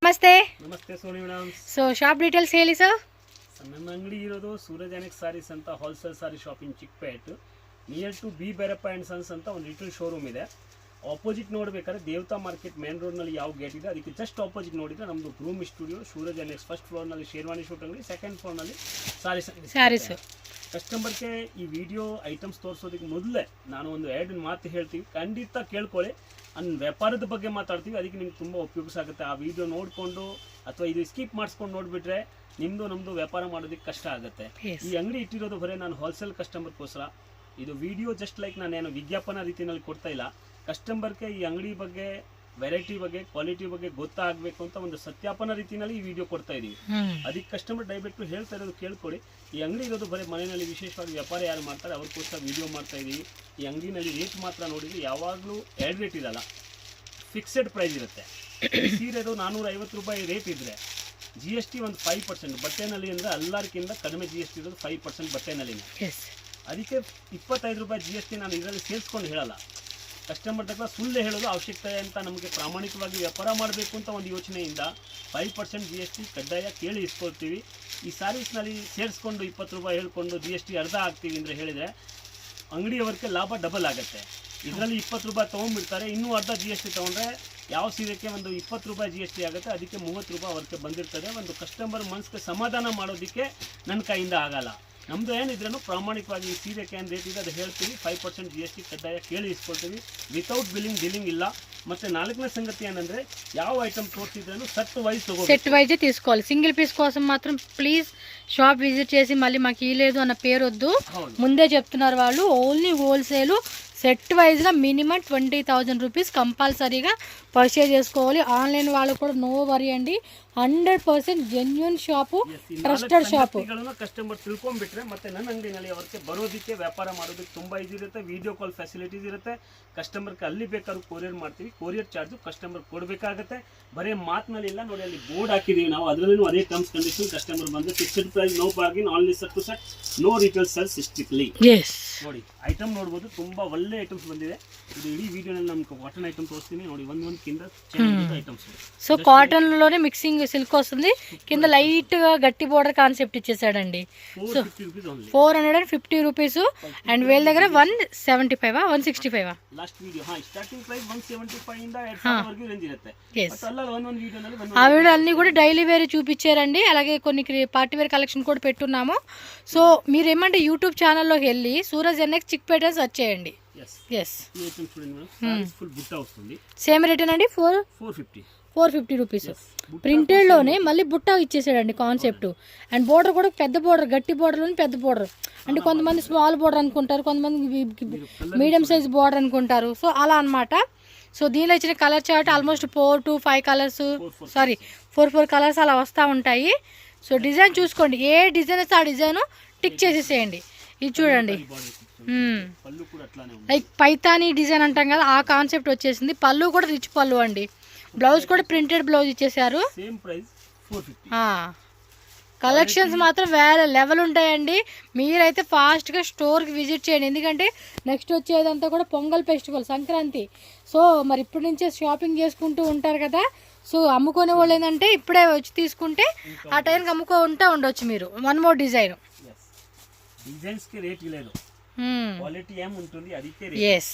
ನಮಸ್ತೆ ನಮಸ್ತೆ Soni madam. So shop details ಹೇಳಿ ಸರ್. ನಮ್ಮ ಅಂಗಡಿ ಇರೋದು ಸೂರಜ್ ಎನೆಕ್ಸ್ ಸಾರೀಸ್ ಅಂತ wholesale sari shopping Chickpet near to B Bhyrappa and sons ಅಂತ ಒಂದು ಲಿಟಲ್ ಶೋರೂಮ್ ಇದೆ. ಆಪೋಸಿಟ್ ನೋಡಬೇಕಾದ್ರೆ ದೇವತಾ ಮಾರ್ಕೆಟ್ ಮೇನ್ ರೋಡ್ನಲ್ಲಿ ಯಾವ ಗೇಟ್ ಇದೆ ಅದಕ್ಕೆ ಜಸ್ಟ್ ಆಪೋಸಿಟ್ ನೋಡಿದರೆ ನಮ್ಮದು groom studio Suraj annex first ಫ್ಲೋರ್ನಲ್ಲಿ ಶೇರ್ವಾನಿ ಶೂಟ್ ಅಂಗಡಿ, ಸೆಕೆಂಡ್ ಫ್ಲೋರ್ನಲ್ಲಿ ಸ್ಯಾರೀಸ್. ಕಸ್ಟಮರ್ಗೆ ಈ ವಿಡಿಯೋ ಐಟಮ್ಸ್ ತೋರಿಸೋದಕ್ಕೆ ಮೊದಲೇ ನಾನು ಒಂದು ಎರಡು ಮಾತು ಹೇಳ್ತೀವಿ, ಖಂಡಿತ ಕೇಳ್ಕೊಳ್ಳಿ. ವ್ಯಾಪಾರದ ಬಗ್ಗೆ ಮಾತಾಡ್ತೀವಿ, ಅದಕ್ಕೆ ನಿಮ್ಗೆ ತುಂಬ ಉಪಯೋಗ ಆಗುತ್ತೆ. ಆ ವಿಡಿಯೋ ನೋಡಿಕೊಂಡು ಅಥವಾ ಇದು ಸ್ಕಿಪ್ ಮಾಡಿಸ್ಕೊಂಡು ನೋಡಿಬಿಟ್ರೆ ನಮ್ಮದು ವ್ಯಾಪಾರ ಮಾಡೋದಕ್ಕೆ ಕಷ್ಟ ಆಗುತ್ತೆ. ಈ ಅಂಗಡಿ ಇಟ್ಟಿರೋದು ಬರೀ ನಾನು ಹೋಲ್ಸೇಲ್ ಕಸ್ಟಮರ್ಗೋಸ್ಕರ. ಇದು ವಿಡಿಯೋ ಜಸ್ಟ್ ಲೈಕ್ ನಾನೇನು ವಿಜ್ಞಾಪನ ರೀತಿಯಲ್ಲಿ ಕೊಡ್ತಾ ಇಲ್ಲ. ಕಸ್ಟಮರ್ಗೆ ಈ ಅಂಗಡಿ ಬಗ್ಗೆ, ವೆರೈಟಿ ಬಗ್ಗೆ, ಕ್ವಾಲಿಟಿ ಬಗ್ಗೆ ಗೊತ್ತಾಗಬೇಕು ಅಂತ ಒಂದು ಸತ್ಯಾಪನ ರೀತಿಯಲ್ಲಿ ಈ ವಿಡಿಯೋ ಕೊಡ್ತಾ ಇದೀವಿ. ಅದಕ್ಕೆ ಕಸ್ಟಮರ್ ದಯವಿಟ್ಟು ಹೇಳ್ತಾ ಇರೋದು ಕೇಳ್ಕೊಳ್ಳಿ. ಈ ಅಂಗಡಿ ಇರೋದು ಬರೀ ಮನೆಯಲ್ಲಿ ವಿಶೇಷವಾಗಿ ವ್ಯಾಪಾರ ಯಾರು ಮಾಡ್ತಾರೆ ಅವ್ರಿಗೋಸ್ಕರ ವಿಡಿಯೋ ಮಾಡ್ತಾ ಇದೀವಿ. ಈ ಅಂಗಡಿನಲ್ಲಿ ರೇಟ್ ಮಾತ್ರ ನೋಡಿದ್ರೆ ಯಾವಾಗಲೂ ಎರಡು ರೇಟ್ ಇರಲ್ಲ, ಫಿಕ್ಸೆಡ್ ಪ್ರೈಸ್ ಇರುತ್ತೆ. ಸೀರೆದು 450 ರೂಪಾಯಿ ರೇಟ್ ಇದ್ರೆ GST ಒಂದು 5% ಬಟ್ಟೆನಲ್ಲಿ ಅಂದರೆ ಎಲ್ಲರಿಗಿಂತ ಕಡಿಮೆ GST ಇರೋದು 5% ಬಟ್ಟೆನಲ್ಲಿನೇ. ಅದಕ್ಕೆ 25 ರೂಪಾಯಿ GST ನಾನು ಇದರಲ್ಲಿ ಸೇರಿಸ್ಕೊಂಡು ಹೇಳಲ್ಲ. ಕಸ್ಟಮರ್ ಹತ್ರ ಸುಳ್ಳು ಹೇಳೋದು ಅವಶ್ಯಕತೆ ಅಂತ ನಮಗೆ ಪ್ರಾಮಾಣಿಕವಾಗಿ ವ್ಯಾಪಾರ ಮಾಡಬೇಕು ಅಂತ ಒಂದು ಯೋಚನೆಯಿಂದ 5% GST ಕಡ್ಡಾಯ ಕೇಳಿ ಇಸ್ಕೊಳ್ತೀವಿ. ಈ ಸ್ಯಾರೀಸ್ನಲ್ಲಿ ಸೇರಿಸ್ಕೊಂಡು 20 ರೂಪಾಯಿ ಹೇಳ್ಕೊಂಡು GST ಅರ್ಧ ಹಾಕ್ತೀವಿ ಅಂದರೆ ಹೇಳಿದರೆ ಅಂಗಡಿಯವರಿಗೆ ಲಾಭ ಡಬಲ್ ಆಗುತ್ತೆ. ಇದರಲ್ಲಿ 20 ರೂಪಾಯಿ ತೊಗೊಂಡ್ಬಿಡ್ತಾರೆ, ಇನ್ನೂ ಅರ್ಧ GST ತೊಗೊಂಡ್ರೆ ಯಾವ ಸೀರೆಗೆ ಒಂದು 20 ರೂಪಾಯಿ GST ಆಗುತ್ತೆ, ಅದಕ್ಕೆ 30 ರೂಪಾಯಿ ಅವ್ರಿಗೆ ಬಂದಿರ್ತದೆ. ಒಂದು ಕಸ್ಟಮರ್ ಮನಸ್ಸಿಗೆ ಸಮಾಧಾನ ಮಾಡೋದಕ್ಕೆ ನನ್ನ ಕೈಯಿಂದ ಆಗಲ್ಲ. ನಮ್ಮದು ಏನಿದ್ರೂ ಪ್ರಾಮಾಣಿಕವಾಗಿ ಈ ಸೀರೆಗೆ ಏನು ರೇಟ್ ಇದೆ ಅದು ಹೇಳ್ತೀವಿ. 5% GST ಕಡ್ಡಾಯ ಕೇಳಿ ಇಸ್ಕೊಳ್ತೀವಿ. ವಿತೌಟ್ ಬಿಲ್ಲಿಂಗ್ ಡೀಲಿಂಗ್ ಇಲ್ಲ. ಮತ್ತು ನಾಲ್ಕನೇ ಸಂಗತಿ ಏನಂದರೆ ಯಾವ ఐటమ్ తోర్చిద్రను సెట్ వైజ్ తీసుకోవాలి. సింగిల్ పీస్ కోసం మాత్రం ప్లీజ్ షాప్ విజిట్ చేసి మళ్ళీ మాకు ఇలేదు అన్న పేరు వద్దు. ముందే చెప్తున్నారు వాళ్ళు. ఓన్లీ హోల్సేల్ సెట్ వైజ్గా మినిమం 20,000 రూపీస్ కంపల్సరీగా పర్చేజ్ చేసుకోవాలి. ఆన్లైన్ వాళ్ళు కూడా నో వరీ అండి, 100% genuine shop, trusted shop. Customer ತಿಳ್ಕೊಂಡ್ಬಿಟ್ರೆ ಮತ್ತೆ ನನ್ನ ಅಂಗಡಿನಲ್ಲಿ ಅವರಿಗೆ ಬರೋದಕ್ಕೆ ವ್ಯಾಪಾರ ಮಾಡೋದಕ್ಕೆ ತುಂಬ ಈಸಿ ಇರುತ್ತೆ. ವಿಡಿಯೋ ಕಾಲ್ ಫೆಸಿಲಿಟೀಸ್ ಇರುತ್ತೆ. ಕಸ್ಟಮರ್ಗೆ ಅಲ್ಲಿ ಬೇಕಾದ್ರೂ ಕೊರಿಯರ್ ಮಾಡ್ತೀವಿ. ಕೊರಿಯರ್ ಚಾರ್ಜು ಕಸ್ಟಮರ್ ಕೊಡಬೇಕಾಗುತ್ತೆ. ಬರೀ ಮಾತಿನಲ್ಲಿ ಇಲ್ಲ ನೋಡಿ, ಅಲ್ಲಿ ಬೋರ್ಡ್ ಹಾಕಿದ್ದೀವಿ ನಾವು, ಅದರಲ್ಲೂ ಅದೇ ಟರ್ಮ್ಸ್ ಕಂಡೀಷನ್. ಕಸ್ಟಮರ್ ಬಂದು fixed price, no bargain, only set to set, no retail sales strictly. ನೋಡಿ ಐಟಮ್ ನೋಡ್ಬೋದು, ತುಂಬ ಒಳ್ಳೆ ಐಟಮ್ಸ್ ಬಂದಿದೆ. ಇದು ಇಡೀ ವಿಡಿಯೋನಲ್ಲಿ ನಮ್ಗೆ ಕಾಟನ್ ಐಟಮ್ ತೋರಿಸ್ತೀನಿ ನೋಡಿ, ಒಂದೊಂದು ಕಿಂದ ಐಟಮ್ಸ್. సో కాటన్ లోనే మిక్సింగ్ సిల్క్ వస్తుంది, కింద లైట్ గా గట్టి బోర్డర్ కాన్సెప్ట్ ఇచ్చేసాడండి. సో 450 రూపీస్ అండ్ వీళ్ళ దగ్గర 175 165 లాస్ట్ వీడియో స్టార్టింగ్ ప్రైస్ 175 ఇంದ 200 వరకు రేంజ్ ఇರುತ್ತೆ. అల్లల ಒಂದೊಂದು వీడియోನಲ್ಲಿ ఆ వీడియో అన్ని కూడా డైలీ వేర్ చూపించారండి. అలాగే కొన్ని పార్టీ వేర్ కలెక్షన్ కూడా పెట్టున్నాము. సో మీరు ఏమంటే యూట్యూబ్ ఛానల్లోకి వెళ్ళి సూరజ్ ఎన్ఎక్స్ చిక్పేట సెర్చ్ చేయండి. సేమ్ రేట్ అండి, 450 రూపీస్. ప్రింటెడ్ లోనే మళ్ళీ బుట్ట ఇచ్చేసాడండి కాన్సెప్ట్. అండ్ బోర్డర్ కూడా పెద్ద బోర్డర్, గట్టి బోర్డర్లోని పెద్ద బోర్డర్. అంటే కొంతమంది స్మాల్ బోర్డర్ అనుకుంటారు, కొంతమంది మీడియం సైజ్ బోర్డర్ అనుకుంటారు. సో అలా అనమాట. సో దీనిలో ఇచ్చిన colour chart almost 4 to 5 colours, sorry 4 colours అలా వస్తూ ఉంటాయి. సో డిజైన్ చూసుకోండి, ఏ డిజైన్ వస్తే ఆ డిజైన్ టిక్ చేసేసేయండి. ఇది చూడండి, లైక్ పైతానీ డిజైన్ అంటాం కదా, ఆ కాన్సెప్ట్ వచ్చేసింది. పళ్ళు కూడా రిచ్ పళ్ళు అండి. బ్లౌజ్ కూడా ప్రింటెడ్ బ్లౌజ్ ఇచ్చేసారు. కలెక్షన్స్ మాత్రం వేరే లెవెల్ ఉంటాయండి. మీరైతే ఫాస్ట్గా స్టోర్కి విజిట్ చేయండి, ఎందుకంటే నెక్స్ట్ వచ్చేదంతా కూడా పొంగల్ ఫెస్టివల్, సంక్రాంతి. సో మరి ఇప్పటి నుంచే షాపింగ్ చేసుకుంటూ ఉంటారు కదా. సో అమ్ముకునే వాళ్ళు ఏంటంటే ఇప్పుడే వచ్చి తీసుకుంటే ఆ టైంకి అమ్ముకుంటూ ఉండొచ్చు మీరు. One more design. డిజైన్స్కి రేట్ లేదు, క్వాలిటీ ఏముంటుంది అదికే రేట్. yes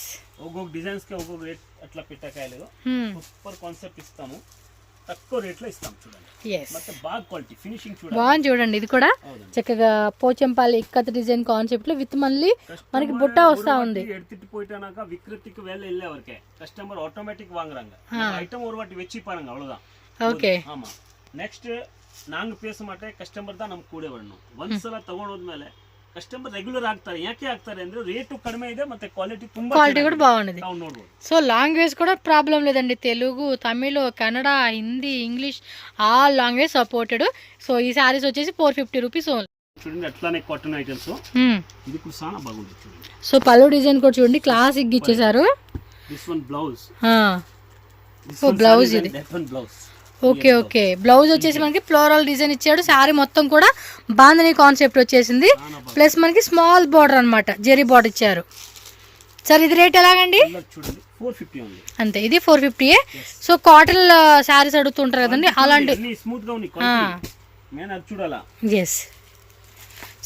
ఒక్కొక్క డిజైన్స్కి ఒక్కొక్క రేట్ అట్లా పెట్టకాయలేదు. సూపర్ కాన్సెప్ట్ ఇస్తాము, తక్కువ రేట్లో ఇస్తాం. చూడండి, ಮತ್ತೆ బాగా క్వాలిటీ ఫినిషింగ్ చూడండి, బాగుంది చూడండి. ఇది కూడా చక్కగా పోచంపల్లి ఇక్కత డిజైన్ కాన్సెప్ట్ లో విత్ మళ్ళీ మనకి బుట్ట వస్తా ఉంది. எடுத்துட்டு போயிட்டானாக்கா விக்கிறதுக்கு வேலை இல்ல அவருக்கு. கஸ்டமர் ஆட்டோமேட்டிக் வாங்குறாங்க. ஐட்டம் ஒரு வாட்டி வெச்சி பாருங்க, அவ்வளவுதான். ஓகே, ஆமா. ನೆಕ್ಸ್ಟ್ நாங்க பேச மாட்டே, ಕಸ್ಟಮರ್ தான் ನಮ್ಮ ಕೂಡ வரணும். ಒಂದ್ಸಲ ತಗೊಂಡೋದ್ಮೇಲೆ ಕಸ್ಟಮರ್ ರೆಗ್ಯುಲರ್ ಆಗ್ತಾರೆ. ಯಾಕೆ ಆಗ್ತಾರೆ ಅಂದ್ರೆ ರೇಟು ಕಡಿಮೆ ಇದೆ, ಮತ್ತೆ ಕ್ವಾಲಿಟಿ కూడా బాగుంది. సో లాంగ్వేజ్ కూడా ప్రాబ్లం లేదండి. Telugu, Tamil, Kannada, Hindi, English all language supported. So ఈ సారీస్ వచ్చేసి 450 రూపీస్ ఓన్లీ. చూడండి, అట్లానే కాటన్ ఐటమ్స్. ఇది కూడా చాలా బాగుంది చూడండి. సో పళ్ళు డిజైన్ కూడా చూడండి, క్లాసిక్ ఇచ్చేసారు. This one blouse. So blouse ఇది బ్లౌజ్. ఓకే ఓకే, బ్లౌజ్ వచ్చేసి మనకి ఫ్లోరల్ డిజైన్ ఇచ్చాడు. శారీ మొత్తం కూడా బాంధనీ కాన్సెప్ట్ వచ్చేసింది. ప్లస్ మనకి స్మాల్ బార్డర్ అన్నమాట, జెరీ బార్డర్ ఇచ్చారు. సార్ ఇది రేట్ ఎలాగండి? చూడండి, 450 ఓన్లీ. అంతే, ఇది 450. సో కాటన్ శారీస్ అడుగుతుంటారు కదండి అలాంటి. స్మూత్ గా ఉంది క్వాలిటీ, నేను అది చూడాలా. ఎస్.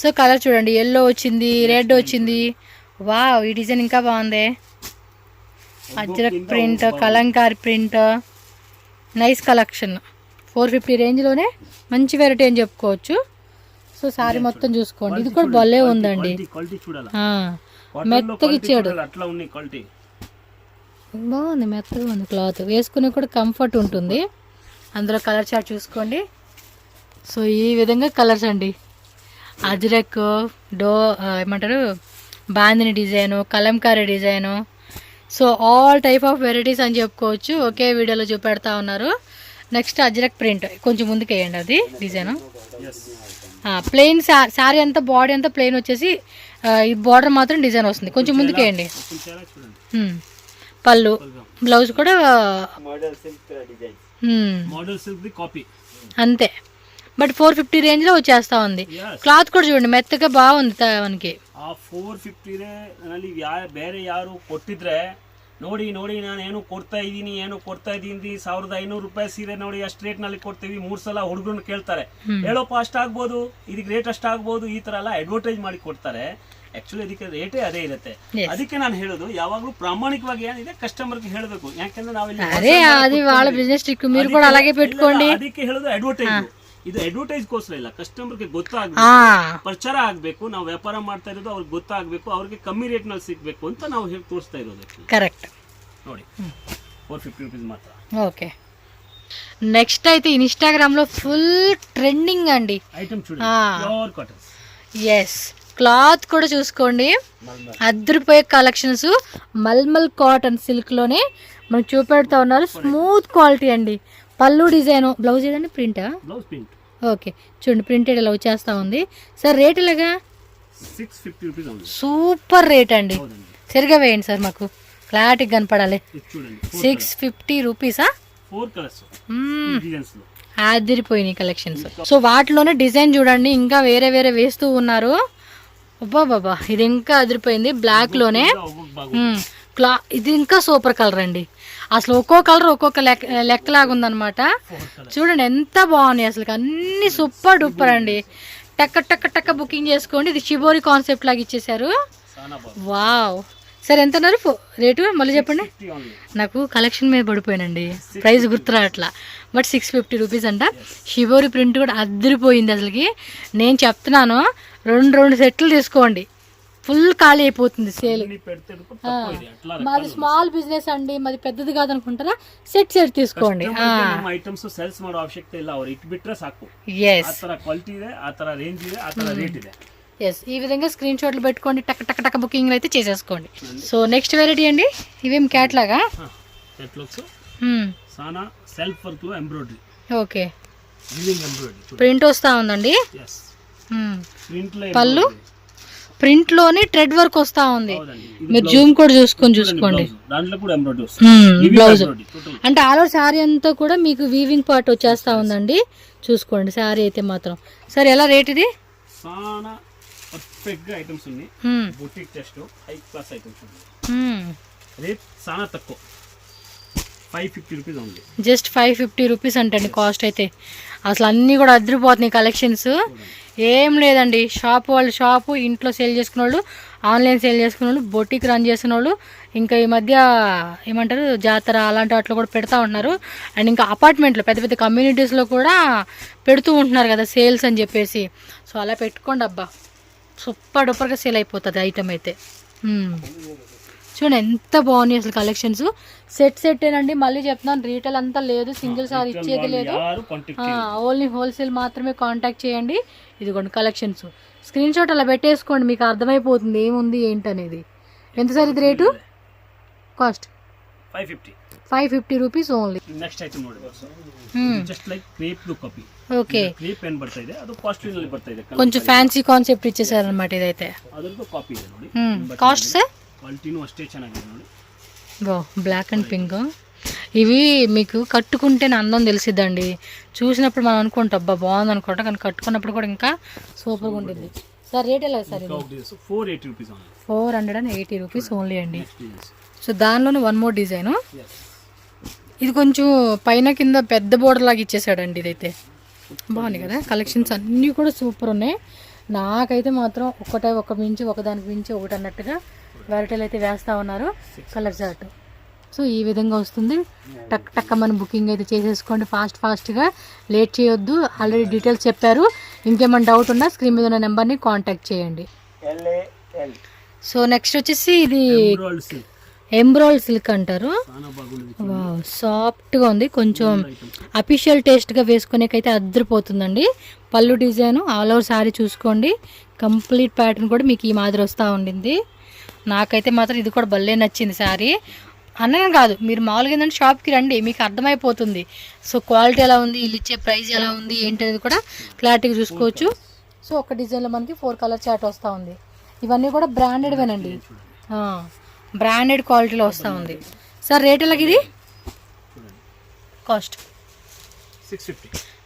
సో కలర్ చూడండి, ఎల్లో వచ్చింది, రెడ్ వచ్చింది. వావ్, ఈ డిజైన్ ఇంకా బాగుంది. Ajrakh print, Kalamkari print, nice collection. 450 రేంజ్లోనే మంచి వెరైటీ అని చెప్పుకోవచ్చు. సో శారీ మొత్తం చూసుకోండి, ఇది కూడా భలే ఉందండి. మెత్తగా ఇచ్చాడు, అట్లా ఉంది క్వాలిటీ, బాగుంది, మెత్తగా ఉంది క్లాత్, వేసుకునే కూడా కంఫర్ట్ ఉంటుంది. అందులో కలర్ చార్ట్ చూసుకోండి. సో ఈ విధంగా కలర్స్ అండి, అజ్రక్, ఏమంటారు bandhani design, Kalamkari design. So all type of varieties అని చెప్పుకోవచ్చు, ఒకే వీడియోలో చూపెడతా ఉన్నారు. నెక్స్ట్ అజ్రక్ ప్రింట్, కొంచెం ముందుకు వేయండి అది డిజైను. ప్లెయిన్ శారీ అంతా, బాడీ అంతా ప్లెయిన్ వచ్చేసి ఈ బార్డర్ మాత్రం డిజైన్ వస్తుంది. కొంచెం ముందుకు వేయండి. పళ్ళు, బ్లౌజ్ కూడా అంతే. బట్ 450 రేంజ్లో వచ్చేస్తా ఉంది. క్లాత్ కూడా చూడండి, మెత్తగా బాగుంది. మనకి 450 ಬೇರೆ ಯಾರು ಕೊಟ್ಟಿದ್ರೆ ನೋಡಿ ನಾನು ಕೊಡ್ತಾ ಇದ್ದೀನಿ, ₹1500 ಸೀರೆ ನೋಡಿ ಅಷ್ಟು ರೇಟ್ ನಲ್ಲಿ ಕೊಡ್ತೀವಿ. 3 ಸಲ ಹುಡುಗರನ್ನ ಕೇಳ್ತಾರೆ, ಹೇಳೋಪ್ಪ ಅಷ್ಟಾಗ್ಬೋದು, ಇದಕ್ಕೆ ರೇಟ್ ಅಷ್ಟಾಗ್ಬೋದು, ಈ ತರ ಎಲ್ಲ ಅಡ್ವರ್ಟೈಸ್ ಮಾಡಿ ಕೊಡ್ತಾರೆ. ಆಕ್ಚುಲಿ ಅದಕ್ಕೆ ರೇಟೇ ಅದೇ ಇರುತ್ತೆ. ಅದಕ್ಕೆ ನಾನು ಹೇಳೋದು, ಯಾವಾಗಲೂ ಪ್ರಾಮಾಣಿಕವಾಗಿ ಏನಿದೆ ಕಸ್ಟಮರ್ಗೆ ಹೇಳಬೇಕು. ಯಾಕಂದ್ರೆ ನಾವಿಲ್ಲಿ ಅದಕ್ಕೆ ಹೇಳೋದು ಅಡ್ವರ್ಟೈಸ್. ಇದು ಅಡ್ವರ್ಟೈಸ್ ಗೋಸ್ಕರ ಇಲ್ಲ, ಕಸ್ಟಮರ್ಗೆ ಗೊತ್ತಾಗಬೇಕು, ಪ್ರಚಾರ ಆಗ್ಬೇಕು. ನಾವು ವ್ಯಾಪಾರ ಮಾಡ್ತಾ ಇರೋದು ಅವ್ರಿಗೆ ಗೊತ್ತಾಗಬೇಕು, ಅವ್ರಿಗೆ ಕಮ್ಮಿ ರೇಟ್ ನಲ್ಲಿ ಸಿಗ್ಬೇಕು ಅಂತ ನಾವು ತೋರಿಸ್ತಾ ಇರೋದು. ಕರೆಕ್ಟ್ ನೋಡಿ, ₹450 ಮಾತ್ರ. ఓకే. నెక్స్ట్ అయితే ఇన్స్టాగ్రామ్ లో ఫుల్ ట్రెండింగ్ అండి ఐటమ్ చూడండి, ప్యూర్ కాటన్. ఎస్, క్లాత్ కూడా చూసుకోండి, అద్దరిపోయే కలెక్షన్స్. మల్మల్ కాటన్ సిల్క్ లోనే మనకు చూపెడతా ఉన్నారు. స్మూత్ క్వాలిటీ అండి. పళ్ళు డిజైన్, బ్లౌజ్ ఏదండి ప్రింటా? Blouse print. ఓకే, చూడండి ప్రింటెడ్ ఇలా వచ్చేస్తా ఉంది. సార్ రేట్ ఎలాగా? ₹650. సూపర్ రేట్ అండి. సరిగా వేయండి సార్, మాకు క్లారిటీ కనపడాలి. ₹650. 4 కలర్స్ డిజైన్స్ లో ఆదిరిపోయినాయి కలెక్షన్స్. సో వాటిలోనే డిజైన్ చూడండి, ఇంకా వేరే వేరే వేస్తూ ఉన్నారు. బాబా, ఇది ఇంకా అదిరిపోయింది. బ్లాక్ లోనే ఇది ఇంకా సూపర్ కలర్ అండి. అసలు ఒక్కో కలర్ ఒక్కొక్క లెక్కలాగా ఉందన్నమాట. చూడండి ఎంత బాగున్నాయి అసలు, అన్ని సూపర్ డూపర్ అండి. టక్క టక్క టక్క బుకింగ్ చేసుకోండి. ఇది షిబోరి కాన్సెప్ట్ లాగా ఇచ్చేసారు. వావ్. సరే, ఎంత అన్నారు రేటు? మళ్ళీ చెప్పండి, నాకు కలెక్షన్ మీద పడిపోయానండి, ప్రైస్ గుర్తురా అట్లా. బట్ ₹650 అంట. షిబోరి ప్రింట్ కూడా అద్దరిపోయింది అసలుకి. నేను చెప్తున్నాను, 2 సెట్లు తీసుకోండి, ఫుల్ ఖాళీ అయిపోతుంది సేల్. మాది స్మాల్ బిజినెస్ అండి, మాది పెద్దది కాదనుకుంటారా, సెట్ తీసుకోండి. ಐಟಮ್ಸ್ ಸೇಲ್ಸ್ ಮಾಡೋ ಅವಶ್ಯಕತೆ ಇಲ್ಲ, ಅವ್ರು ಇಟ್ಬಿಟ್ರೆ ಸಾಕು. ಎಸ್, ಆ ತರ ಕ್ವಾಲಿಟಿ ಇದೆ, ಆ ತರ ರೇಂಜ್ ಇದೆ, ಆ ತರ ರೇಟ್ ಇದೆ. ఎస్, ఈ విధంగా స్క్రీన్ షాట్లు పెట్టుకోండి, టక్ టక్ టక్ బుకింగ్ అయితే చేసేసుకోండి. సో నెక్స్ట్ వెరైటీ అండి, ఇవేం క్యాట్లాగా? క్యాట్లాగ్స్ సానా సెల్ఫ్ వర్క్ లో embroidery. Okay, weaving embroidery print వస్తా ఉందండి. yes ప్రింట్ లో పళ్ళు ప్రింట్ లోనే థ్రెడ్ వర్క్ వస్తా ఉంది. మీరు జూమ్ కూడా చూసుకోండి, దాంట్లో కూడా ఎంబ్రాయిడరీ వస్తుంది. బ్లౌజ్ అంటే ఆల్ ఓవర్ శారీ అంతా కూడా మీకు వీవింగ్ పార్ట్ వచ్చేస్తా ఉందండి. చూసుకోండి శారీ అయితే మాత్రం. సరే, ఎలా రేట్ ఇది? సానా పర్ఫెక్ట్ గా ఐటమ్స్ ఉన్నాయి, boutique test high class items ఉన్నాయి. రేట్ సానా తక్కువ, ₹550 ఓన్లీ. జస్ట్ ₹550 అంటండి కాస్ట్ అయితే. అసలు అన్నీ కూడా అదిరిపోతున్నాయి కలెక్షన్స్. ఏం లేదండి, షాపు ఇంట్లో సేల్ చేసుకునే వాళ్ళు, ఆన్లైన్ సేల్ చేసుకునే వాళ్ళు, బొటిక్ రన్ చేసిన వాళ్ళు, ఇంకా ఈ మధ్య ఏమంటారు జాతర అలాంటి వాటిలో కూడా పెడతా ఉంటున్నారు. అండ్ ఇంకా అపార్ట్మెంట్లో పెద్ద పెద్ద కమ్యూనిటీస్లో కూడా పెడుతూ ఉంటున్నారు కదా సేల్స్ అని చెప్పేసి. సో అలా పెట్టుకోండి అబ్బా, సూపర్ డూపర్గా సేల్ అయిపోతుంది ఐటమ్ అయితే. చూడండి ఎంత బాగున్నాయి అసలు కలెక్షన్స్. సెట్టేనండి, మళ్ళీ చెప్తున్నాను, రీటైల్ అంతా లేదు, సింగిల్ సార్ ఇచ్చేది లేదు, ఓన్లీ హోల్సేల్ మాత్రమే కాంటాక్ట్ చేయండి. ఇదిగోండి కలెక్షన్స్, స్క్రీన్ షాట్ అలా పెట్టేసుకోండి, మీకు అర్థమైపోతుంది ఏముంది ఏంటనేది. ఎంత సార్ ఇది rate? Cost ₹550 only. Next item ನೋಡಿ, ಜಸ್ಟ್ ಲೈಕ್ ಕ್ರೇಪ್ ದು ಕಾಪಿ. ఓకే, ಕ್ರೇಪ್ ಏನ್ ಬರ್ತಾ ಇದೆ ಅದು ಕಾಸ್ಟ್ಲಿ ನಲ್ಲಿ ಬರ್ತಾ ಇದೆ, కొంచెం ఫ్యాన్సీ కాన్సెప్ట్ ఇచ్చేసారు అన్నమాట ఇదైతే. ಅದರದ್ದು ಕಾಪಿ ಇದೆ ನೋಡಿ. Cost sir? క్వాలిటీను అಷ್ಟೇ ಚೆನ್ನಾಗಿದೆ ನೋಡಿ. బ్లాక్ అండ్ పింక్, ఇవి మీకు కట్టుకుంటేనే అందం తెలిసిద్దండి. చూసినప్పుడు మనం అనుకుంటాం అబ్బా బాగుంది అనుకుంటాం, కానీ కట్టుకున్నప్పుడు కూడా ఇంకా సూపర్గా ఉంటుంది. సార్ రేట్ ఎలా సార్? ఇది ₹480 ₹480 ఓన్లీ అండి. సో దానిలోనే వన్ మోర్ డిజైను. ఎస్, ఇది కొంచెం పైన కింద పెద్ద బోర్డర్ లాగా ఇచ్చేసాడండి. ఇదైతే బాగుంది కదా. కలెక్షన్స్ అన్నీ కూడా సూపర్ ఉన్నాయి. నాకైతే మాత్రం ఒక మించి ఒకదానికి మించి ఒకటి అన్నట్టుగా వెరైటీలు అయితే వేస్తూ ఉన్నారు. కలర్ చార్ట్ సో ఈ విధంగా వస్తుంది. టక్ టక్ మన బుకింగ్ అయితే చేసేసుకోండి ఫాస్ట్గా, లేట్ చేయొద్దు. ఆల్రెడీ డీటెయిల్స్ చెప్పారు. ఇంకేమైనా డౌట్ ఉన్నా స్క్రీన్ మీద ఉన్న నెంబర్ని కాంటాక్ట్ చేయండి. LAL సో నెక్స్ట్ వచ్చేసి ఇది ఎమరాల్డ్ సిల్క్. ఎంబ్రాయిడ్ సిల్క్ అంటారు. చాలా బాగుంది. వావ్, సాఫ్ట్గా ఉంది. కొంచెం అఫీషియల్ టేస్ట్గా వేసుకునేకైతే అద్దరిపోతుందండి. పళ్ళు డిజైన్ ఆల్ ఓవర్ శారీ చూసుకోండి. కంప్లీట్ ప్యాటర్న్ కూడా మీకు ఈ మాదిరి వస్తూ ఉండింది. నాకైతే మాత్రం ఇది కూడా భలే నచ్చింది శారీ. అన్ననే కాదు, మీరు మామూలుగా ఏంటంటే షాప్కి రండి, మీకు అర్థమైపోతుంది. సో క్వాలిటీ ఎలా ఉంది, వీళ్ళు ఇచ్చే ప్రైస్ ఎలా ఉంది ఏంటి అనేది కూడా క్లారిటీగా చూసుకోవచ్చు. సో ఒక డిజైన్లో మనకి 4 కలర్ చార్ట్ వస్తూ ఉంది. ఇవన్నీ కూడా బ్రాండెడ్వేనండి, బ్రాండెడ్ క్వాలిటీలో వస్తూ ఉంది. సార్ రేట్ ఎలాగ ఇది? Cost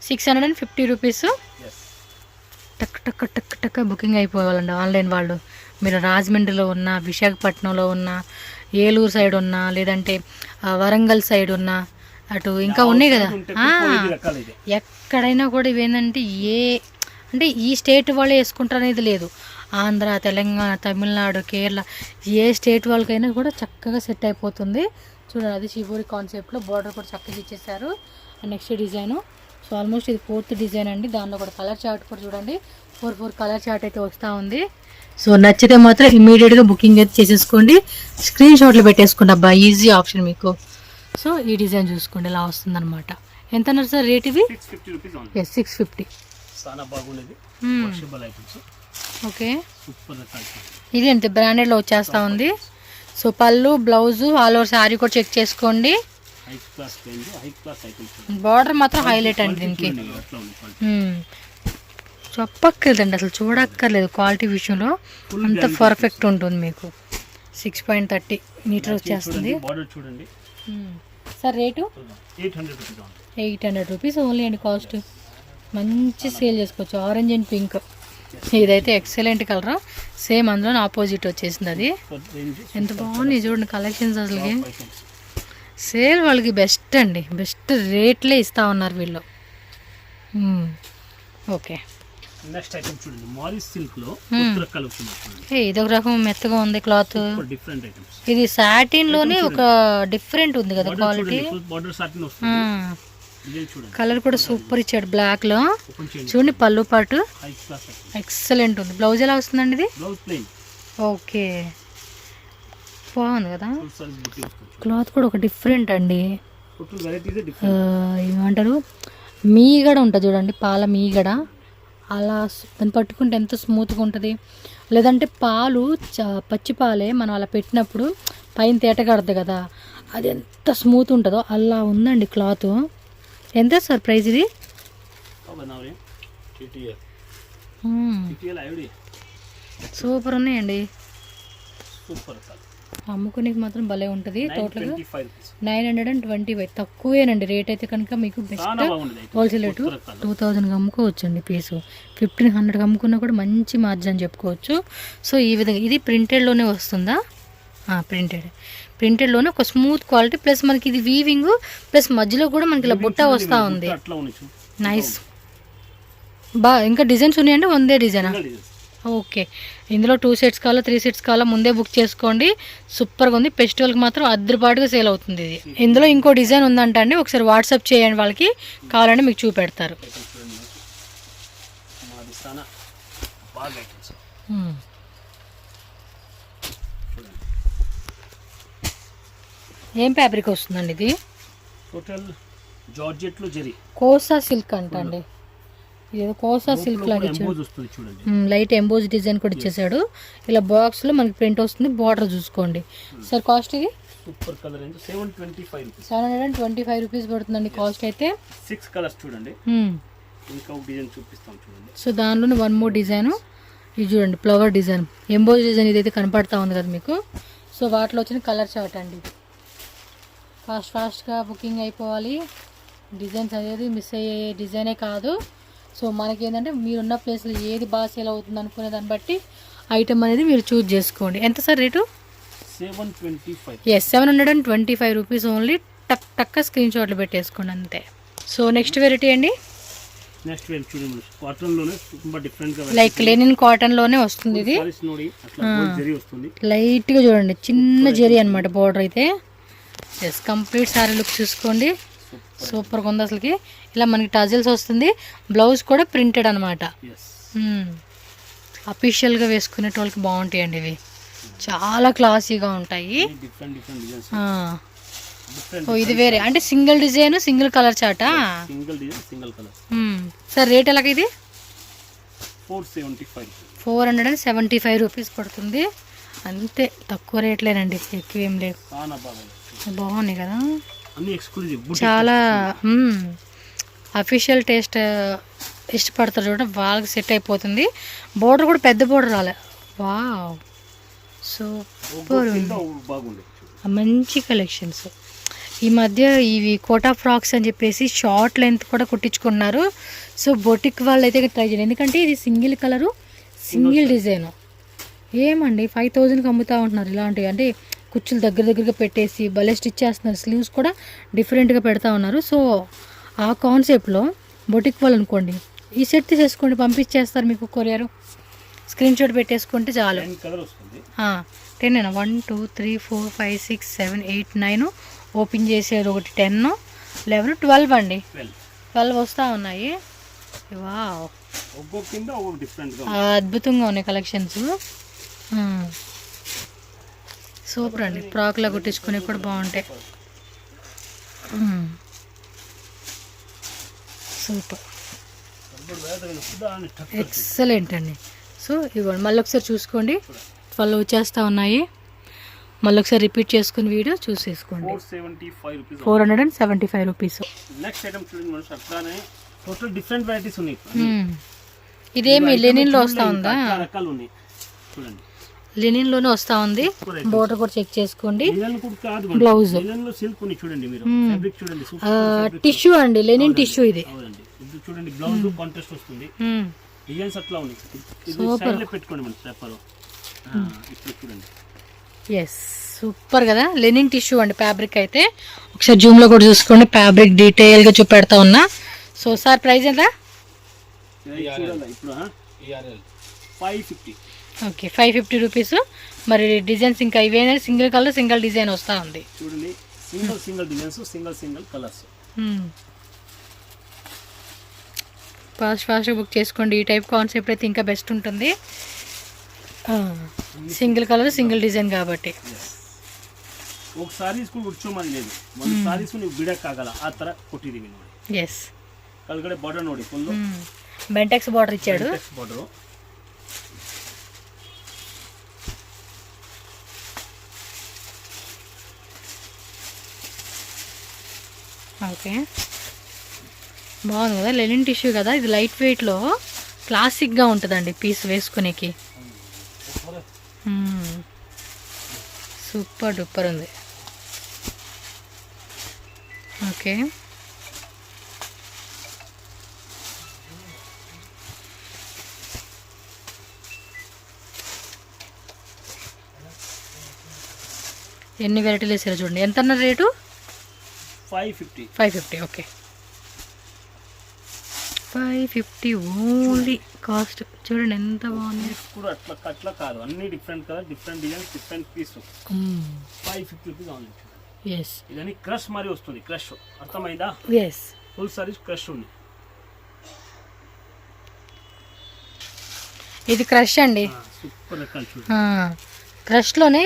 650 rupees. టక్ టక్ టక్ టక్ బుకింగ్ అయిపోవాలండి ఆన్లైన్ వాళ్ళు. మీరు రాజమండ్రిలో ఉన్న, విశాఖపట్నంలో ఉన్న, ఏలూరు సైడ్ ఉన్నా, లేదంటే వరంగల్ సైడ్ ఉన్నా, అటు ఇంకా ఉన్నాయి కదా, ఎక్కడైనా కూడా ఇవేంటంటే అంటే ఈ స్టేట్ వాళ్ళే వేసుకుంటారు అనేది లేదు. ఆంధ్ర, తెలంగాణ, తమిళనాడు, కేరళ ఏ స్టేట్ వాళ్ళకైనా కూడా చక్కగా సెట్ అయిపోతుంది. చూడండి, అది షిబోరి కాన్సెప్ట్లో బార్డర్ కూడా చక్కగా ఇచ్చేసారు. నెక్స్ట్ డిజైను, సో ఆల్మోస్ట్ ఇది 4th డిజైన్ అండి. దానిలో కూడా కలర్ చార్ట్ కూడా చూడండి, 4 కలర్ చార్ట్ అయితే వస్తూ ఉంది. సో నచ్చితే మాత్రం ఇమీడియట్గా బుకింగ్ అయితే చేసేసుకోండి. స్క్రీన్ షాట్లు పెట్టేసుకోండి అబ్బా, ఈజీ ఆప్షన్ మీకు. సో ఈ డిజైన్ చూసుకోండి, ఇలా వస్తుంది అనమాట. ఎంత అన్నారు సార్ రేట్ ఇవి? 650. చాలా బాగుంది. ఓకే, ఇది అంతే బ్రాండెడ్లో వచ్చేస్తూ ఉంది. సో పళ్ళు, బ్లౌజు, ఆల్ ఓవర్ శారీ కూడా చెక్ చేసుకోండి. బార్డర్ మాత్రం హైలైట్ అండి దీనికి. చెప్పక్కర్లేదండి, అసలు చూడక్కర్లేదు. క్వాలిటీ విషయంలో అంత పర్ఫెక్ట్ ఉంటుంది మీకు. 6.30 మీటర్ వచ్చేస్తుంది. సార్ రేటు 800 రూపీస్ ఓన్లీ అండి కాస్ట్. మంచి సేల్ చేసుకోవచ్చు. ఆరెంజ్ అండ్ పింక్, ఇదైతే ఎక్సలెంట్ కలర్. సేమ్ అందులో ఆపోజిట్ వచ్చేసింది. అది ఎంత బాగుంది చూడండి కలెక్షన్స్. అసలుకి సేల్ వాళ్ళకి బెస్ట్ అండి, బెస్ట్ రేట్లే ఇస్తూ ఉన్నారు వీళ్ళు. ఓకే, నెక్స్ట్ ఐటమ్ చూడండి, మాలిస్ సిల్క్ లో ఇదొక రకం మెత్తగా ఉంది క్లాత్. Different items. ఇది సాటిన్ లోనే ఒక డిఫరెంట్ ఉంది కదా క్వాలిటీ. బార్డర్ సాటిన్ వస్తుంది. కలర్ కూడా సూపర్ ఇచ్చాడు, బ్లాక్ లో. చూడండి పళ్ళు పాటు ఎక్సలెంట్ ఉంది. బ్లౌజ్ ఎలా వస్తుందండి ఇది? ఓకే, బాగుంది కదా. క్లాత్ కూడా ఒక డిఫరెంట్ అండి. ఏమంటారు, మీగడ ఉంటుంది చూడండి, పాల మీగడ. అలా దాన్ని పట్టుకుంటే ఎంత స్మూత్గా ఉంటుంది. లేదంటే పాలు పచ్చి పాలే మనం అలా పెట్టినప్పుడు పైన తేటగడదు కదా, అది ఎంత స్మూత్ ఉంటుందో అలా ఉందండి క్లాత్. ఎంత సార్ ప్రైస్ ఇది? సూపర్ ఉన్నాయండి. అమ్ముకునేకి మాత్రం భలే ఉంటుంది. టోటల్గా 925, తక్కువేనండి రేట్ అయితే కనుక. మీకు బెస్ట్ హోల్సేల్ రేటు 2000కి అమ్ముకోవచ్చండి పీసు. 1500కి అమ్ముకున్నా కూడా మంచి మార్జిన్ అని చెప్పుకోవచ్చు. సో ఈ విధంగా ఇది ప్రింటెడ్లోనే వస్తుందా? ప్రింటెడ్లోనే ఒక స్మూత్ క్వాలిటీ, ప్లస్ మనకి ఇది వీవింగ్, ప్లస్ మధ్యలో కూడా మనకి ఇలా బుట్ట వస్తూ ఉంది. నైస్. ఇంకా డిజైన్స్ ఉన్నాయండి? వందే డిజైనా? ఓకే, ఇందులో 2 సెట్స్ కావాలా, 3 సెట్స్ కావాలా, ముందే బుక్ చేసుకోండి. సూపర్గా ఉంది. ఫెస్టివల్కి మాత్రం అద్దరిపాటుగా సేల్ అవుతుంది ఇది. ఇందులో ఇంకో డిజైన్ ఉందంట అండి, ఒకసారి వాట్సాప్ చేయండి వాళ్ళకి, కావాలంటే మీకు చూపెడతారు. ఏం ఫ్యాబ్రిక్ వస్తుందండి ఇది? టోటల్ జార్జెట్లో జరీ కోసా సిల్క్ అంటండి. ఇదేదో కోసా సిల్క్ లాగా ఇచ్చాడు. లైట్ ఎంబోజ్ డిజైన్ కూడా ఇచ్చేసాడు. ఇలా బాక్స్ లో మనకి ప్రింట్ వస్తుంది. బార్డర్ చూసుకోండి సార్. కాస్ట్ ఇది సూపర్ కలర్ అండి, 725 రూపీస్ పడుతుందండి కాస్ట్ అయితే. 6 కలర్స్ చూడండి. ఇంకా ఒక డిజైన్ చూపిస్తాం చూడండి. సో దానిలోనే 1 మోర్ డిజైన్. ఇది చూడండి, ఫ్లవర్ డిజైన్, ఎంబోజ్ డిజైన్. ఇదైతే కనపడతా ఉంది కదా మీకు. సో వాటిలో వచ్చిన కలర్ చార్ట్ అండి. ఫాస్ట్గా బుకింగ్ అయిపోవాలి. డిజైన్స్ అనేది మిస్ అయ్యే డిజైనే కాదు. సో మనకి ఏంటంటే మీరున్న ప్లేస్లో ఏది బాగా సేల్ అవుతుంది అనుకునే దాన్ని బట్టి ఐటమ్ అనేది మీరు చూజ్ చేసుకోండి. ఎంత sir rate? 725. Yes 725 rupees only. టక్ టక్క స్క్రీన్ షాట్లు పెట్టేసుకోండి అంతే. సో నెక్స్ట్ వెరైటీ అండి, నెక్స్ట్ వేర్ చూడండి, కాటన్ లోనే ತುಂಬಾ డిఫరెంట్ గా లైక్ లెనిన్ కాటన్ లోనే వస్తుంది ఇది. సారీస్ ನೋಡಿ అట్లా గోల్డ్ జరీ వస్తుంది. లైట్ గా చూడండి, చిన్న జరీ అన్నమాట బోర్డర్ అయితే. ఎస్ కంప్లీట్ సారీ లుక్ చూసుకోండి, సూపర్గా ఉంది అసలుకి. ఇలా మనకి టజల్స్ వస్తుంది, బ్లౌజ్ కూడా ప్రింటెడ్ అనమాట. అఫీషియల్గా వేసుకునే వాళ్ళకి బాగుంటాయండి ఇవి, చాలా క్లాసీగా ఉంటాయి. Different different designs. ఓ ఇది వేరే అంటే సింగిల్ డిజైన్ సింగిల్ కలర్ చాటా? Single design single colour. Sir rate ఎలాగ ఇది? 475 రూపీస్ పడుతుంది అంతే, తక్కువ రేట్లేనండి, ఎక్కువ ఏం లేవు. బాగున్నాయి కదా, అన్ని ఎక్స్క్లూజివ్, చాలా అఫీషియల్ టేస్ట్ ఇష్టపడతారు చూడ, వాళ్ళకి సెట్ అయిపోతుంది. బోర్డర్ కూడా పెద్ద బోర్డర్ రాలే. వావ్ సూపర్, మంచి కలెక్షన్స్. ఈ మధ్య ఇవి కోటా ఫ్రాక్స్ అని చెప్పేసి షార్ట్ లెంత్ కూడా కుట్టించుకున్నారు. సో బొటిక్ వాళ్ళు అయితే ట్రై చేయండి, ఎందుకంటే ఇది సింగిల్ కలరు సింగిల్ డిజైన్. ఏమండి 5000కి అమ్ముతూ ఉంటున్నారు ఇలాంటివి, అంటే కుచ్చులు దగ్గరగా పెట్టేసి భలే స్టిచ్ చేస్తున్నారు. స్లీవ్స్ కూడా డిఫరెంట్గా పెడతా ఉన్నారు. సో ఆ కాన్సెప్ట్లో బొటిక్ వాళ్ళు అనుకోండి, ఈ సెట్ తీసేసుకోండి, పంపించేస్తారు మీకు కొరియర్. స్క్రీన్ షాట్ పెట్టేసుకుంటే చాలు. 10 1 2 3 4 5 6 7 8 9 ఓపెన్ చేసేది ఒకటి 10 11 12 అండి, 12 వస్తూ ఉన్నాయి. వావ్ అద్భుతంగా ఉన్నాయి కలెక్షన్స్, సూపర్ అండి. ఫ్రాక్లా కుట్టించుకునే కూడా బాగుంటాయి, సూపర్ ఎక్సలెంట్ అండి. సో ఇవ్వండి, మళ్ళీ ఒకసారి చూసుకోండి, 12 వచ్చేస్తూ ఉన్నాయి. మళ్ళీ ఒకసారి రిపీట్ చేసుకుని వీడియో చూసేసుకోండి. 475 రూపీస్. నెక్స్ట్ ఐటమ్ చూడండి, అట్లానే టోటల్ డిఫరెంట్ వెరైటీస్ ఉన్నాయి. ఇదేమి లెనిన్ లో వస్తా ఉందా? రకాలు ఉన్నాయి చూడండి, లెనిన్ లోనే వస్తా ఉంది. బోర్డర్ కూడా చెక్ చేసుకోండి. బ్లౌజ్ టిష్యూ అండి, లెనిన్ టిష్యూ ఇది చూడండి. బ్లౌజ్ కాంట్రాస్ట్ వస్తుంది, డిజైన్స్ అట్లా ఉన్నాయి. పెట్టుకోండి మన పేపర్ ఇట్లా చూడండి. ఎస్ సూపర్ కదా, లెనిన్ టిష్యూ అండి ఫ్యాబ్రిక్ అయితే. ఒకసారి జూమ్ లో కూడా చూసుకోండి, ఫ్యాబ్రిక్ డీటెయిల్ గా చూపెడతా ఉన్నా. సో సార్ ప్రైస్ ఎంత? ఇప్పుడు 550. Okay 550 rupees. మరి డిజైన్స్ ఇంకా ఇవేనా, సింగిల్ కలర్ సింగిల్ డిజైన్ వస్తూ ఉంది చూడండి. Single designs, single colours. ఫాస్ట్గా బుక్ చేసుకోండి. ఈ టైప్ కాన్సెప్ట్ అయితే ఇంకా బెస్ట్ ఉంటుంది, సింగిల్ కలర్ సింగిల్ డిజైన్ కాబట్టి. ఒక ಸಾರೀಸ್ ಉಡ್ಚೋಮನ್ లేదు, ಒಂದು ಸಾರೀಸ್ ನೀವು ಬಿಡಕ್ಕಾಗಲ್ಲ, ಆ ತರ ಕೊಟ್ಟಿದೀವಿ ನೋಡಿ. ಎಸ್ ಕೆಳಗಡೆ ಬಾರ್ಡರ್ ನೋಡಿ, ಫುಲ್ ಬೆಂಟೆಕ್ಸ್ ಬಾರ್ಡರ್ ಇಚ್ಚಾడు. ಬಾರ್ಡರ್ ఓకే బాగుంది కదా, లెనిన్ టిష్యూ కదా ఇది, లైట్ వెయిట్లో క్లాసిక్గా ఉంటుందండి పీస్ వేసుకునేకి. సూపర్ డూపర్ ఉంది. ఓకే ఎన్ని వెరైటీలు వేసారో చూడండి. ఎంత అన్నారు రేటు? 550. Okay 550 only cost. చూడండి ఎంత బాగుంది. అట్లా అట్లా కాదు, అన్ని different colour, different designs, different piece. 550 rupees only. Yes ఇదని క్రష్ మరి వస్తుంది, క్రష్ అర్థమైందా? ఎస్ ఫుల్ సారీస్ క్రష్ ఉంది. ఇది క్రష్ అండి, సూపర్ రకాలు చూడండి. క్రష్లోనే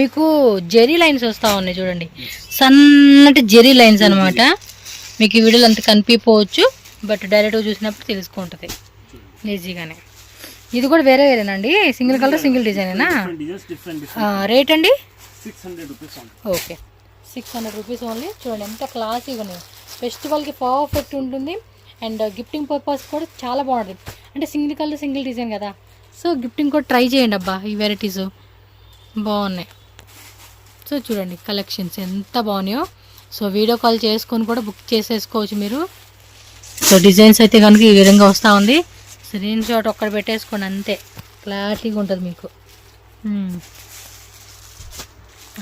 మీకు జెరీ లైన్స్ వస్తూ ఉన్నాయి చూడండి, సన్నటి జెరీ లైన్స్ అనమాట. మీకు ఈ వీడియోలో అంత కనిపించవచ్చు, బట్ డైరెక్ట్గా చూసినప్పుడు తెలుసుకుంటుంది ఈజీగానే. ఇది కూడా వేరేనండి, సింగిల్ కలర్ సింగిల్ డిజైనేనా? రేట్ అండి 600 రూపీస్. Okay 600 rupees only. చూడండి ఎంత క్లాసీగా ఉన్నాయి, ఫెస్టివల్కి పర్ఫెక్ట్ ఉంటుంది. అండ్ గిఫ్టింగ్ పర్పస్ కూడా చాలా బాగుంటుంది, అంటే సింగిల్ కలర్ సింగిల్ డిజైన్ కదా. సో గిఫ్టింగ్ కూడా ట్రై చేయండి అబ్బా, ఈ వెరైటీస్ బాగున్నాయి. సో చూడండి కలెక్షన్స్ ఎంత బాగున్నాయో. సో వీడియో కాల్ చేసుకొని కూడా బుక్ చేసేసుకోవచ్చు మీరు. సో డిజైన్స్ అయితే కనుక ఈ విధంగా వస్తూ ఉంది, స్క్రీన్ షాట్ ఒక్కడ పెట్టేసుకోండి అంతే, క్లారిటీగా ఉంటుంది మీకు.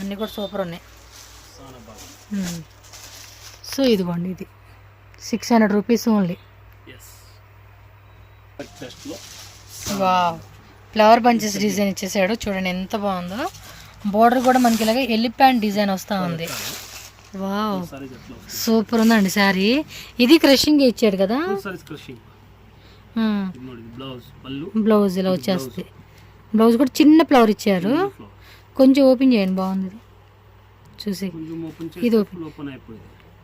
అన్నీ కూడా సూపర్ ఉన్నాయి. చాలా బాగుంది. సో ఇదిగోండి, ఇది 600 రూపీస్ ఓన్లీ. ఎస్ టెస్ట్లో వావ్, ఫ్లవర్ బంచెస్ డిజైన్ ఇచ్చేసాడు చూడండి ఎంత బాగుందో. బోర్డర్ కూడా మనకి ఇలాగే ఎలిఫెంట్ డిజైన్ వస్తూ ఉంది. వావ్ సూపర్ ఉందండి శారీ. ఇది క్రషింగ్ ఇచ్చాడు కదా, బ్లౌజ్ ఇలా వచ్చేస్తుంది. బ్లౌజ్ కూడా చిన్న ఫ్లవర్ ఇచ్చారు. కొంచెం ఓపెన్ చేయండి, బాగుంది ఇది చూసి. ఇది ఓపెన్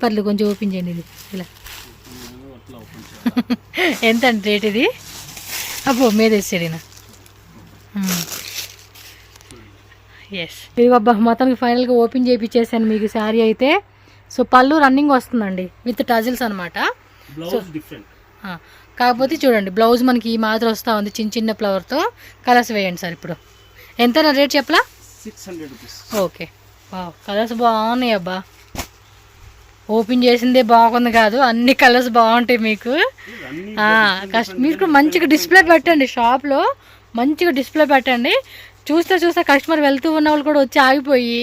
పర్లేదు, కొంచెం ఓపెన్ చేయండి ఇది ఇలా. ఎంత అండి రేట్ ఇది? అబ్బో మీద వేసాడు ఈయన. ఎస్, ఇది అబ్బా మొత్తానికి ఫైనల్గా ఓపెన్ చేయించేసాను మీకు శారీ అయితే. సో పళ్ళు రన్నింగ్ వస్తుందండి విత్ టజిల్స్ అనమాట. కాకపోతే చూడండి బ్లౌజ్ మనకి ఈ మాదిరి వస్తూ ఉంది చిన్న చిన్న ఫ్లవర్తో. కలర్స్ వేయండి సార్ ఇప్పుడు. ఎంత రేట్ చెప్పలా? 600 రూపీస్. ఓకే. వావ్, కలర్స్ బాగున్నాయి అబ్బా. ఓపెన్ చేసిందే బాగుంది కాదు, అన్ని కలర్స్ బాగుంటాయి మీకు. మీకు మంచిగా డిస్ప్లే పెట్టండి షాప్లో, మంచిగా డిస్ప్లే పెట్టండి. చూస్తే కస్టమర్ వెళ్తూ ఉన్న వాళ్ళు కూడా వచ్చి ఆగిపోయి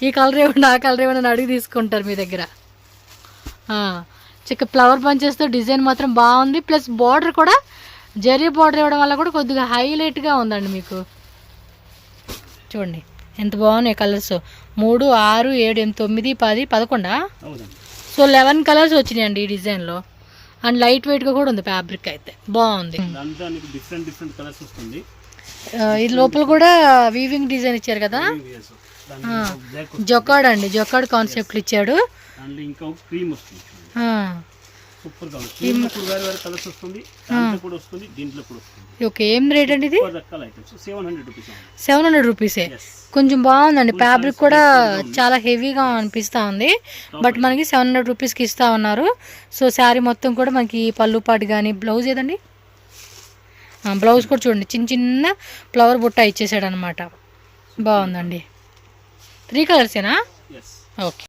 ఈ కలర్ ఏమన్నా ఆ కలర్ ఏమన్నా అడిగి తీసుకుంటారు మీ దగ్గర. చిక్క ఫ్లవర్ బంచెస్తో డిజైన్ మాత్రం బాగుంది. ప్లస్ బార్డర్ కూడా జరీ బార్డర్ ఇవ్వడం వల్ల కూడా కొద్దిగా హైలైట్గా ఉందండి మీకు. చూడండి ఎంత బాగున్నాయి కలర్స్. 3, 6, 7, 8, 9, 10, 11. సో 11 కలర్స్ వచ్చినాయండి ఈ డిజైన్లో. అండ్ లైట్ వెయిట్గా కూడా ఉంది ఫ్యాబ్రిక్ అయితే బాగుంది. డిఫరెంట్ కలర్స్ వస్తుంది. ఇది లోపల కూడా వీవింగ్ డిజైన్ ఇచ్చారు కదా, జొకాడ్ అండి, జొకాడ్ కాన్సెప్ట్ ఇచ్చాడు. ఓకే, ఏం రేట్ అండి ఇది? 700 రూపీసే. కొంచెం బాగుందండి, ఫ్యాబ్రిక్ కూడా చాలా హెవీగా అనిపిస్తూ ఉంది. బట్ మనకి 700 రూపీస్కి ఇస్తూ ఉన్నారు. సో శారీ మొత్తం కూడా మనకి పళ్ళు పాటు కానీ, బ్లౌజ్ ఏదండి, బ్లౌజ్ కూడా చూడండి చిన్న చిన్న ఫ్లవర్ బుట్ట ఇచ్చేసాడు అనమాట. బాగుందండి. 3 కలర్సేనా? ఓకే.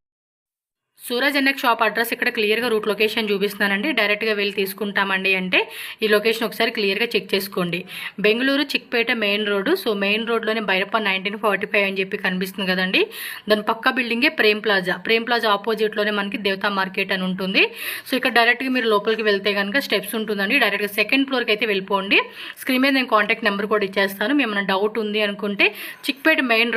సూరజ్ ఎన్ఎక్ షాప్ అడ్రస్ ఇక్కడ క్లియర్గా రూట్ లొకేషన్ చూపిస్తున్నానండి. డైరెక్ట్గా వెళ్ళి తీసుకుంటామండి అంటే ఈ లొకేషన్ ఒకసారి క్లియర్గా చెక్ చేసుకోండి. Bengaluru Chickpet main road. So main రోడ్లోనే బైరప్ప 1945 అని చెప్పి కనిపిస్తుంది కదండి. దాని పక్క బిల్డింగే ప్రేమ్ ప్లాజా ఆపోజిట్లోనే మనకి దేవతా మార్కెట్ అని ఉంటుంది. సో ఇక్కడ డైరెక్ట్గా మీరు లోపలికి వెళ్తే కనుక స్టెప్స్ ఉంటుందండి. డైరెక్ట్గా సెకండ్ ఫ్లోర్కి అయితే వెళ్ళిపోండి. స్క్రీన్ మీద నేను కాంటాక్ట్ నెంబర్ కూడా ఇచ్చేస్తాను. ఏమైనా డౌట్ ఉంది అనుకుంటే చిక్పేట మెయిన్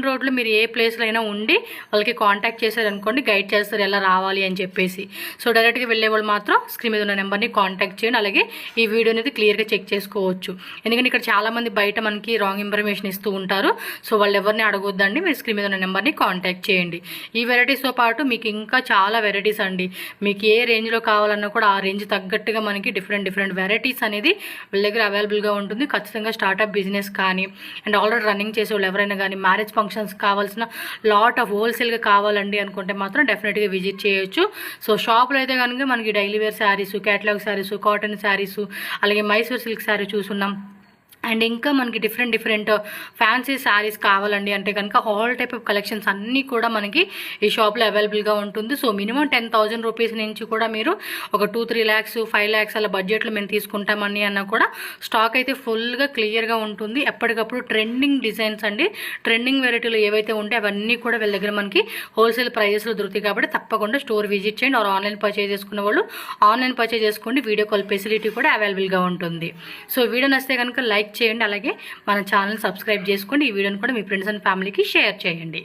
రోడ్లో మీరు ఏ ప్లేస్లో అయినా ఉండి వాళ్ళకి కాంటాక్ట్ చేశారనుకోండి, గైడ్ చేస్తారు ఎలా రావాలి అని చెప్పేసి. సో డైరెక్ట్గా వెళ్ళే వాళ్ళు మాత్రం స్క్రీన్ మీద ఉన్న నెంబర్ని కాంటాక్ట్ చేయండి. అలాగే ఈ వీడియో అనేది క్లియర్గా చెక్ చేసుకోవచ్చు. ఎందుకంటే ఇక్కడ చాలామంది బయట మనకి రాంగ్ ఇన్ఫర్మేషన్ ఇస్తూ ఉంటారు. సో వాళ్ళు ఎవరిని అడగొద్దండి, మీరు స్క్రీన్ మీద ఉన్న నెంబర్ని కాంటాక్ట్ చేయండి. ఈ వెరైటీస్తో పాటు మీకు ఇంకా చాలా వెరైటీస్ అండి. మీకు ఏ రేంజ్లో కావాలన్నా కూడా ఆ రేంజ్ తగ్గట్టుగా మనకి డిఫరెంట్ వెరైటీస్ అనేది వీళ్ళ దగ్గర అవైలబుల్గా ఉంటుంది. ఖచ్చితంగా స్టార్టప్ బిజినెస్ కానీ అండ్ ఆల్రెడీ రన్నింగ్ చేసే వాళ్ళు ఎవరైనా కానీ మ్యారేజ్ ఫంక్షన్స్ కావాల్సిన లాట్ ఆఫ్ హోల్సేల్గా కావాలండి అనుకుంటే మాత్రం డెఫినెట్గా విజిట్ చేయొచ్చు. సో షాప్లో అయితే కనుక మనకి daily wear saris, catalogue saris, cotton saris, అలాగే మైసూర్ సిల్క్ శారీ చూసున్నాం. అండ్ ఇంకా మనకి డిఫరెంట్ ఫ్యాన్సీ శారీస్ కావాలండి అంటే కనుక ఆల్ టైప్ ఆఫ్ కలెక్షన్స్ అన్నీ కూడా మనకి ఈ షాప్లో అవైలబుల్గా ఉంటుంది. సో మినిమం 10,000 రూపీస్ నుంచి కూడా మీరు ఒక 2-3 lakhs 5 lakhs అలా బడ్జెట్లో మేము తీసుకుంటామని అన్నా కూడా స్టాక్ అయితే ఫుల్గా క్లియర్గా ఉంటుంది. ఎప్పటికప్పుడు ట్రెండింగ్ డిజైన్స్ అండి, ట్రెండింగ్ వెరైటీలు ఏవైతే ఉంటే అవన్నీ కూడా వీళ్ళ దగ్గర మనకి హోల్సేల్ ప్రైజెస్లో దొరుకుతాయి. కాబట్టి తప్పకుండా స్టోర్ విజిట్ చేయండి. ఆర్ ఆన్లైన్ పర్చేజ్ చేసుకున్న వాళ్ళు ఆన్లైన్ పర్చేజ్ చేసుకోండి. వీడియో కాల్ ఫెసిలిటీ కూడా అవైలబుల్గా ఉంటుంది. సో వీడియో నచ్చితే కనుక లైక్ చేయండి. అలాగే మన ఛానల్ సబ్స్క్రైబ్ చేసుకోండి. ఈ వీడియోని కూడా మీ ఫ్రెండ్స్ అండ్ ఫ్యామిలీకి షేర్ చేయండి.